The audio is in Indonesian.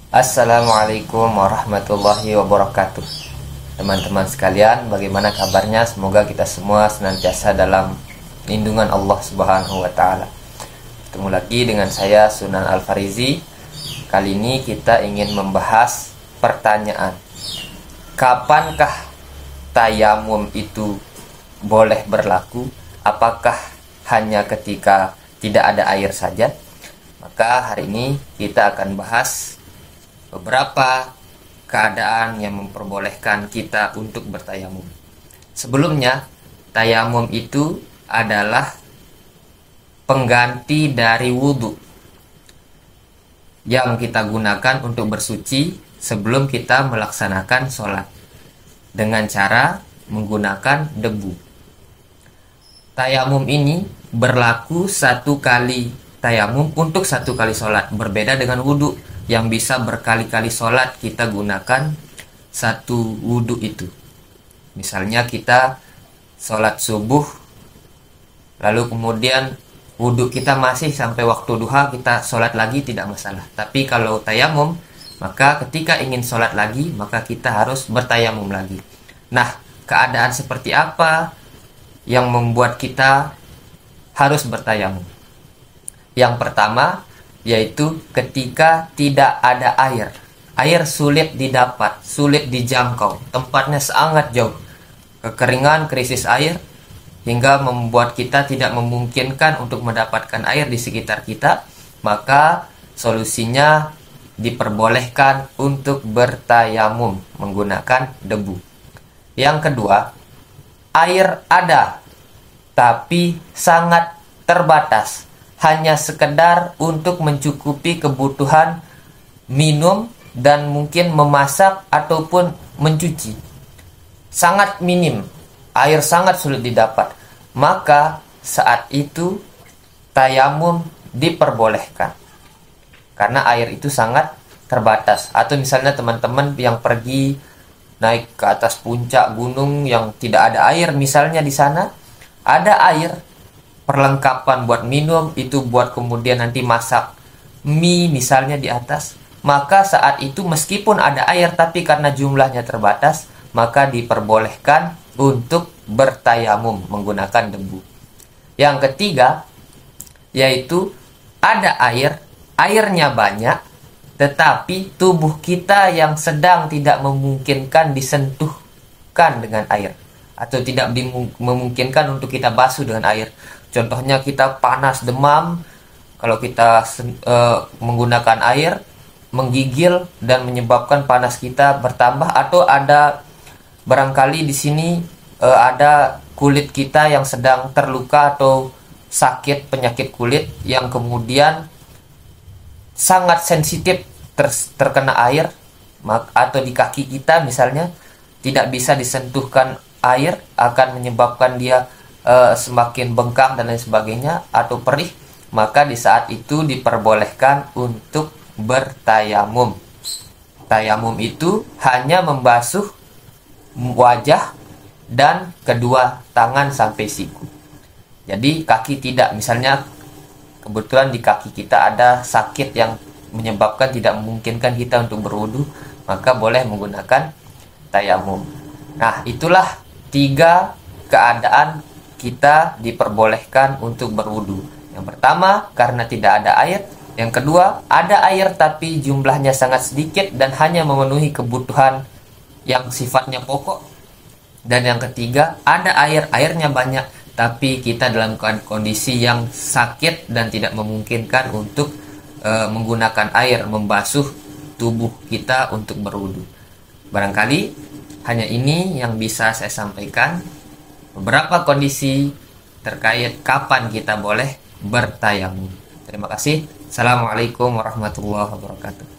Assalamualaikum warahmatullahi wabarakatuh. Teman-teman sekalian, bagaimana kabarnya? Semoga kita semua senantiasa dalam lindungan Allah Subhanahu wa taala. Ketemu lagi dengan saya Sunan Al-Farizi. Kali ini kita ingin membahas pertanyaan, kapankah tayamum itu boleh berlaku? Apakah hanya ketika tidak ada air saja? Maka hari ini kita akan bahas beberapa keadaan yang memperbolehkan kita untuk bertayamum. Sebelumnya, tayamum itu adalah pengganti dari wudhu yang kita gunakan untuk bersuci sebelum kita melaksanakan sholat dengan cara menggunakan debu. Tayamum ini berlaku satu kali tayamum untuk satu kali sholat, berbeda dengan wudhu yang bisa berkali-kali sholat kita gunakan satu wudhu itu. Misalnya kita sholat subuh, lalu kemudian wudhu kita masih sampai waktu duha, kita sholat lagi tidak masalah. Tapi kalau tayamum, maka ketika ingin sholat lagi, maka kita harus bertayamum lagi. Nah, keadaan seperti apa yang membuat kita harus bertayamum? Yang pertama, yaitu ketika tidak ada air. Air sulit didapat, sulit dijangkau, tempatnya sangat jauh. Kekeringan, krisis air, hingga membuat kita tidak memungkinkan untuk mendapatkan air di sekitar kita. Maka solusinya diperbolehkan untuk bertayamum menggunakan debu. Yang kedua, air ada, tapi sangat terbatas, hanya sekedar untuk mencukupi kebutuhan minum dan mungkin memasak ataupun mencuci. Sangat minim, air sangat sulit didapat. Maka saat itu tayamum diperbolehkan, karena air itu sangat terbatas. Atau misalnya teman-teman yang pergi naik ke atas puncak gunung yang tidak ada air, misalnya di sana ada air, perlengkapan buat minum, itu buat kemudian nanti masak mie misalnya di atas. Maka saat itu meskipun ada air, tapi karena jumlahnya terbatas, maka diperbolehkan untuk bertayamum menggunakan debu. Yang ketiga, yaitu ada air, airnya banyak, tetapi tubuh kita yang sedang tidak memungkinkan disentuhkan dengan air, atau tidak memungkinkan untuk kita basuh dengan air. Contohnya kita panas, demam, kalau kita menggunakan air, menggigil dan menyebabkan panas kita bertambah. Atau ada barangkali di sini ada kulit kita yang sedang terluka atau sakit penyakit kulit yang kemudian sangat sensitif terkena air, atau di kaki kita misalnya tidak bisa disentuhkan air, akan menyebabkan dia semakin bengkak dan lain sebagainya, atau perih. Maka di saat itu diperbolehkan untuk bertayamum. Tayamum itu hanya membasuh wajah dan kedua tangan sampai siku. Jadi kaki tidak, misalnya kebetulan di kaki kita ada sakit yang menyebabkan tidak memungkinkan kita untuk berwudu, maka boleh menggunakan tayamum. Nah, itulah 3 keadaan kita diperbolehkan untuk berwudu. Yang pertama, karena tidak ada air. Yang kedua, ada air tapi jumlahnya sangat sedikit dan hanya memenuhi kebutuhan yang sifatnya pokok. Dan yang ketiga, ada air, airnya banyak, tapi kita dalam kondisi yang sakit dan tidak memungkinkan untuk menggunakan air membasuh tubuh kita untuk berwudu. Barangkali hanya ini yang bisa saya sampaikan, beberapa kondisi terkait kapan kita boleh bertayamum. Terima kasih. Assalamualaikum warahmatullahi wabarakatuh.